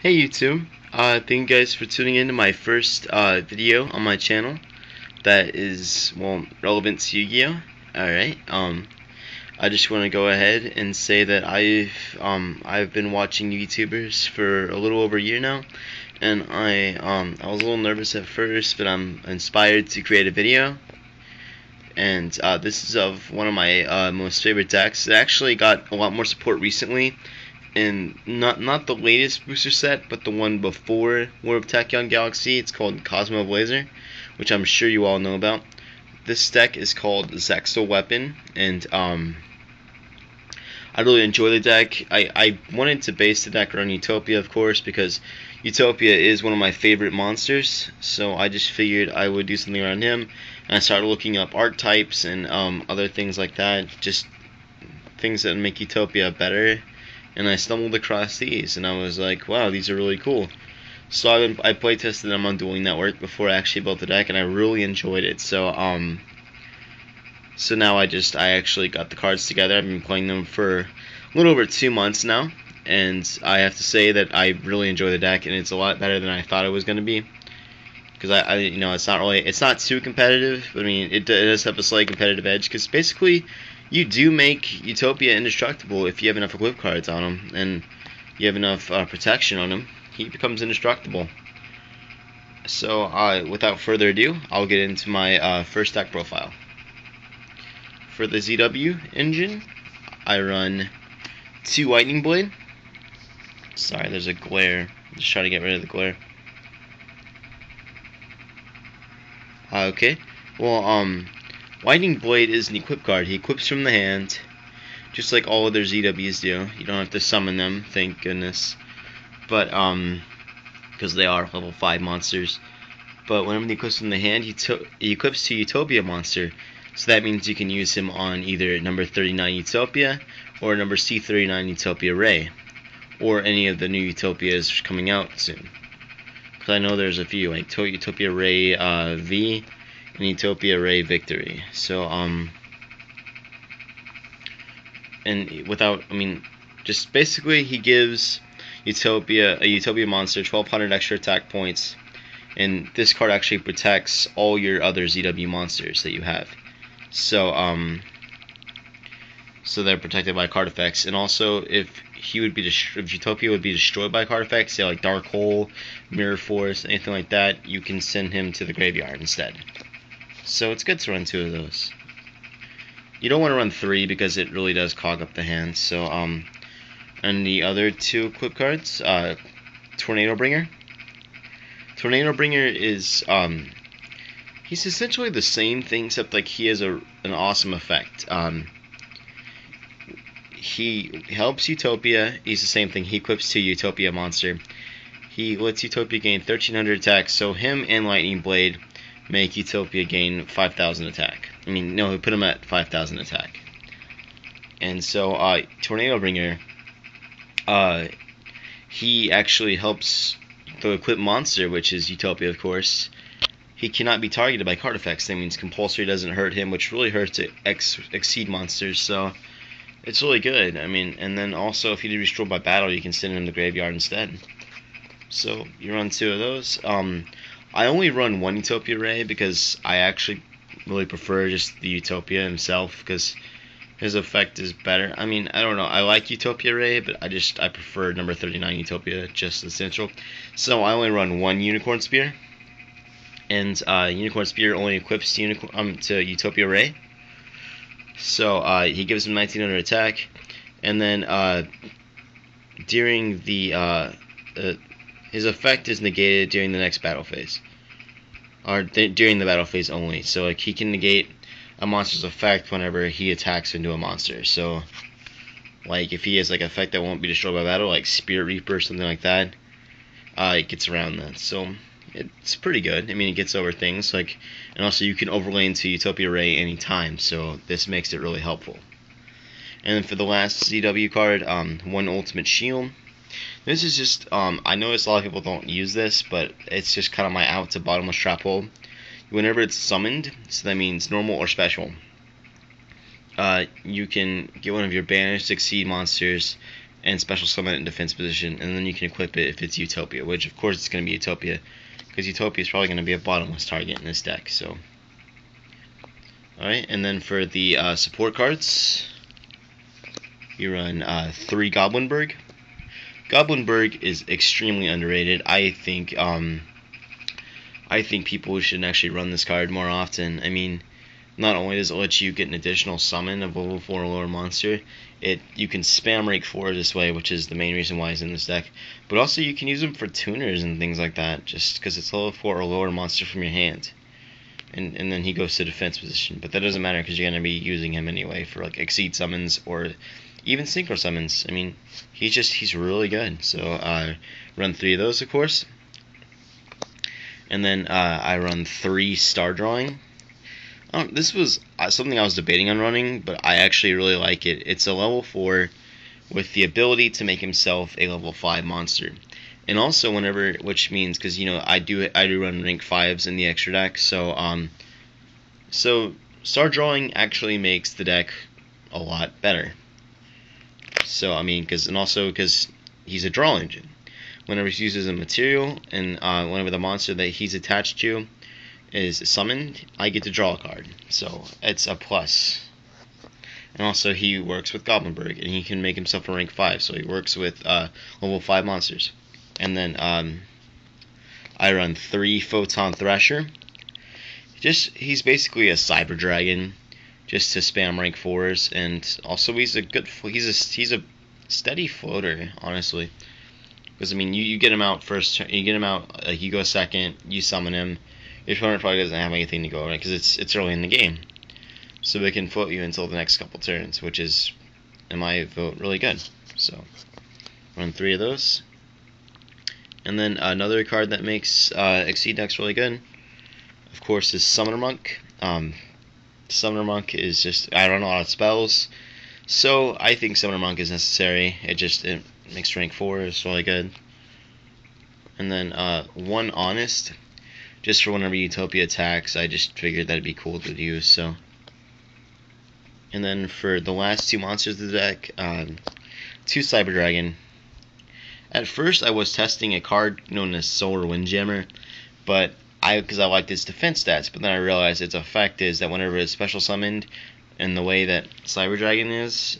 Hey YouTube, thank you guys for tuning in to my first video on my channel that is, well, relevant to Yu-Gi-Oh! Alright, I just want to go ahead and say that I've been watching YouTubers for a little over a year now, and I was a little nervous at first, but I'm inspired to create a video. And this is of one of my most favorite decks. It actually got a lot more support recently, and not the latest booster set, but the one before War of Tachyon Galaxy. It's called Cosmo Blazer, which I'm sure you all know about. This deck is called Zexal Weapon, and I really enjoy the deck. I wanted to base the deck around Utopia, of course, because Utopia is one of my favorite monsters, so I just figured I would do something around him, and I started looking up archetypes and other things like that, just things that make Utopia better, and I stumbled across these, and I was like, wow, these are really cool. So I play tested them on Dueling Network before I actually built the deck, and I really enjoyed it. So now I actually got the cards together. I've been playing them for a little over 2 months now, and I have to say that I really enjoy the deck, and it's a lot better than I thought it was going to be. Because it's not too competitive, but I mean, it does have a slight competitive edge, because basically you do make Utopia indestructible if you have enough equip cards on him, and you have enough protection on him. He becomes indestructible. So without further ado, I'll get into my first deck profile. For the ZW engine, I run 2 Lightning Blade. Sorry, there's a glare. I'm just trying to get rid of the glare. Okay. Well, Lightning Blade is an equip card. He equips from the hand, just like all other ZWs do. You don't have to summon them, thank goodness. But, because they are level 5 monsters. But whenever he equips from the hand, he equips to Utopia monster. So that means you can use him on either number 39 Utopia or number C39 Utopia Ray, or any of the new Utopias coming out soon. Because I know there's a few, like Utopia Ray V and Utopia Ray Victory. So and just basically he gives a Utopia monster 1,200 extra attack points, and this card actually protects all your other ZW monsters that you have. So so they're protected by card effects, and also if Utopia would be destroyed by card effects, say like Dark Hole, Mirror Force, anything like that, you can send him to the graveyard instead. So it's good to run 2 of those. You don't want to run 3 because it really does clog up the hand. So and the other 2 equip cards, Tornado Bringer. Tornado Bringer is he's essentially the same thing, except like he has an awesome effect. He helps Utopia. He's the same thing. He equips to Utopia monster. He lets Utopia gain 1,300 attack. So him and Lightning Blade make Utopia gain 5,000 attack. I mean, no, he put him at 5,000 attack. And so Tornado Bringer, he actually helps the equipped monster, which is Utopia, of course. He cannot be targeted by card effects. That means compulsory doesn't hurt him, which really hurts Exceed monsters. So it's really good. I mean, and then also if you do destroyed by battle, you can send him to the graveyard instead. So you run 2 of those. I only run 1 Utopia Ray because I actually really prefer just the Utopia himself, because his effect is better. I mean, I don't know. I like Utopia Ray, but I prefer number 39 Utopia, just essential. So I only run 1 Unicorn Spear. And Unicorn Spear only equips to Utopia Ray. So he gives him 1,900 attack, and then during the his effect is negated during the next battle phase, or during the battle phase only. So like he can negate a monster's effect whenever he attacks into a monster. So like if he has like an effect that won't be destroyed by battle, like Spirit Reaper or something like that, it gets around that. So it's pretty good. I mean, it gets over things like, and also you can overlay into Utopia Ray anytime, so this makes it really helpful. And then for the last ZW card, 1 Ultimate Shield. This is just, I notice a lot of people don't use this, but it's just kind of my out to bottomless trap hole. Whenever it's summoned, so that means normal or special, you can get one of your banished Exceed monsters and special summon it in defense position, and then you can equip it if it's Utopia, which of course it's going to be Utopia, because Utopia is probably going to be a bottomless target in this deck. So, alright, and then for the support cards, you run 3 Goblinberg. Goblinberg is extremely underrated. I think people should actually run this card more often. I mean, not only does it let you get an additional summon of level 4 or lower monster, you can spam rank 4 this way, which is the main reason why it's in this deck. But also you can use them for tuners and things like that, just because it's level 4 or lower monster from your hand. And then he goes to defense position. But that doesn't matter because you're going to be using him anyway for like Exceed summons or even Synchro summons. I mean, he's really good. So run 3 of those, of course. And then I run 3 Star Drawing. This was something I was debating on running, but I actually really like it. It's a level 4 with the ability to make himself a level 5 monster. And also which means, because, you know, I do run rank 5s in the extra deck, so Star Drawing actually makes the deck a lot better. So, I mean, because he's a draw engine. Whenever he uses a material, and whenever the monster that he's attached to is summoned, I get to draw a card. So it's a plus. And also he works with Goblinberg, and he can make himself a rank 5, so he works with level 5 monsters. And then I run 3 Photon Thrasher. He's basically a Cyber Dragon, just to spam rank 4s, and also he's a steady floater, honestly. Because, I mean, you get him out first, you get him out, you go second, you summon him, your opponent probably doesn't have anything to go, right? Because it's early in the game. So they can float you until the next couple turns, which is, in my vote, really good. So, run 3 of those. And then another card that makes Exceed decks really good, of course, is Summoner Monk. Summoner Monk is just, I run a lot of spells, so I think Summoner Monk is necessary. It makes rank 4, it's really good. And then 1 Honest, just for whenever Utopia attacks. I just figured that'd be cool to use, so. And then for the last 2 monsters of the deck, 2 Cyber Dragon. At first I was testing a card known as Solar Windjammer, but because I liked its defense stats, but then I realized its effect is that whenever it's special summoned, in the way that Cyber Dragon is,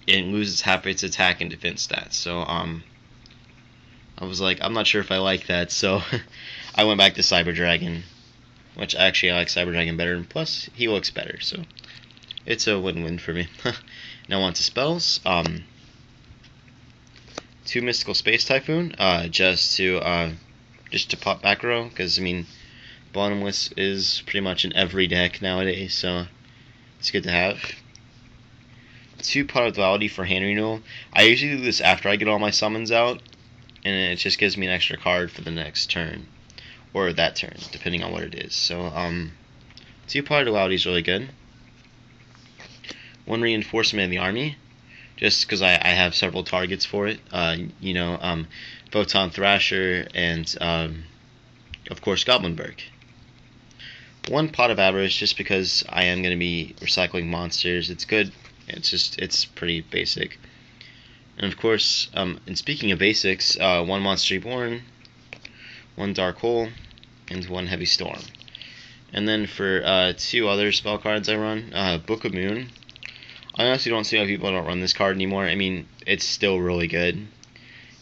it loses half its attack and defense stats. So I was like, I'm not sure if I like that, so I went back to Cyber Dragon, which actually I like Cyber Dragon better, and plus he looks better, so it's a win-win for me. Now on to spells. 2 Mystical Space Typhoon, just to pop back row, because, I mean, bottomless is pretty much in every deck nowadays, so it's good to have. 2 Pot of Duality for hand renewal. I usually do this after I get all my summons out, and it just gives me an extra card for the next turn, or that turn, depending on what it is. So, 2 Pot of Duality is really good. 1 Reinforcement of the Army, just because I have several targets for it. Photon Thrasher, and of course Goblinberg. 1 Pot of Avarice, just because I am going to be recycling monsters. It's good. It's pretty basic. And of course, and speaking of basics, 1 Monster Reborn, 1 Dark Hole, and 1 Heavy Storm. And then for 2 other spell cards I run, Book of Moon. I honestly don't see why people don't run this card anymore. I mean, it's still really good. It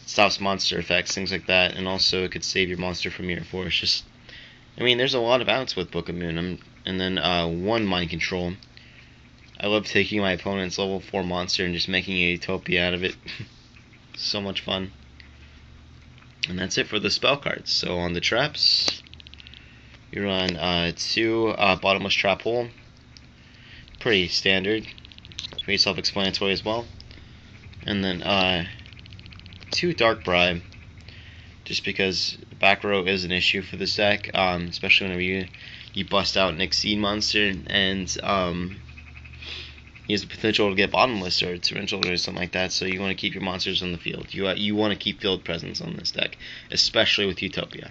stops monster effects, things like that, and also it could save your monster from your force. I mean, there's a lot of outs with Book of Moon. And then 1 Mind Control. I love taking my opponent's level 4 monster and just making a Utopia out of it. So much fun. And that's it for the spell cards. So on the traps, you run 2 Bottomless Trap Hole. Pretty standard. Pretty self-explanatory as well. And then 2 Dark Bribe, just because back row is an issue for this deck, especially whenever you bust out an Exceed monster, and he has the potential to get bottomless or torrential or something like that, so you want to keep your monsters on the field. You want to keep field presence on this deck, especially with Utopia.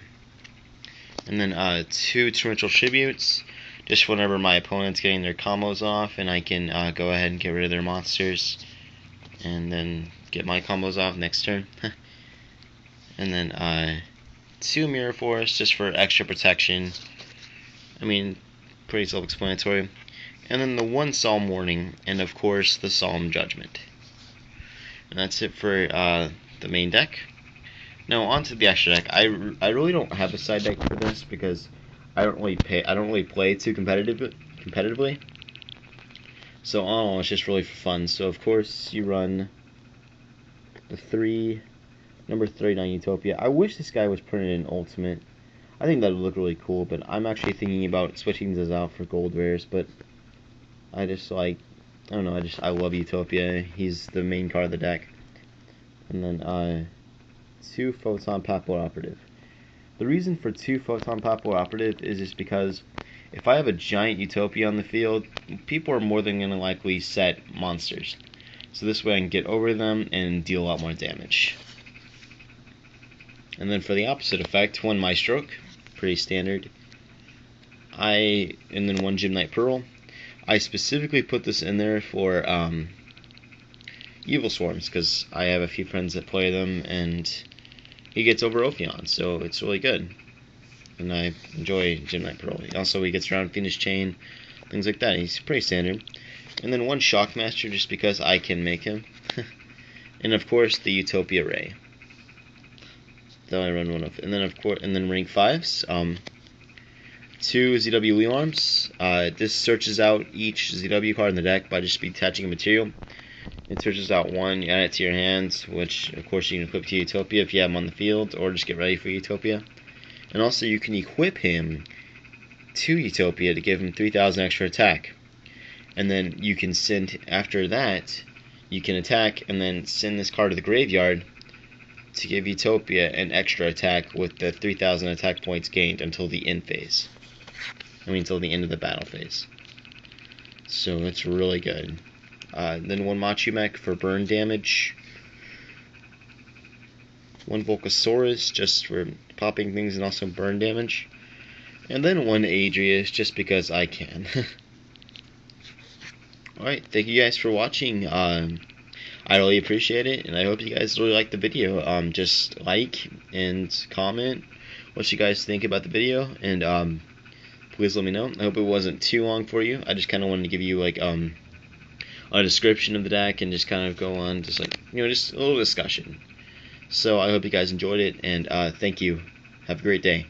And then 2 Torrential Tributes, just whenever my opponent's getting their combos off, and I can go ahead and get rid of their monsters. and then get my combos off next turn. And then 2 Mirror Force just for extra protection. I mean, pretty self-explanatory. And then the 1 Psalm Warning, and of course the Psalm Judgment. And that's it for the main deck. Now on to the extra deck. I really don't have a side deck for this because I don't really play too competitively. So all it's just really for fun. So of course you run the number 39 Utopia. I wish this guy was printed in Ultimate. I think that would look really cool, but I'm actually thinking about switching this out for gold rares, but I just like, I don't know, I love Utopia. He's the main card of the deck. And then 2 Photon Papal Operative. The reason for 2 Photon Papal Operative is just because if I have a giant Utopia on the field, people are more than going to likely set monsters. So this way I can get over them and deal a lot more damage. And then for the opposite effect, 1 Maestroke, pretty standard. And then 1 Gymnite Pearl. I specifically put this in there for Evil Swarms because I have a few friends that play them and he gets over Ophion, so it's really good. And I enjoy Gymnite Pearl. Also, he gets around Phoenix Chain, things like that. He's pretty standard. And then 1 Shockmaster just because I can make him. And of course, the Utopia Ray. Though I run one of, and then of course, and then rank 5s. 2 ZW Wheel Arms. This searches out each ZW card in the deck by just attaching a material. It searches out 1, you add it to your hands, which of course you can equip to Utopia if you have him on the field, or just get ready for Utopia. And also you can equip him to Utopia to give him 3,000 extra attack. And then you can send, after that, you can attack and then send this card to the graveyard to give Utopia an extra attack with the 3,000 attack points gained until the end phase. Until the end of the battle phase. So it's really good. Then 1 Machimek for burn damage. 1 Volcasaurus just for popping things and also burn damage. And then 1 Adrius just because I can. Alright, thank you guys for watching. I really appreciate it, and I hope you guys really like the video. Just like and comment what you guys think about the video, and please let me know. I hope it wasn't too long for you. I just kind of wanted to give you like a description of the deck and just kind of go on just like, just a little discussion. So I hope you guys enjoyed it, and thank you. Have a great day.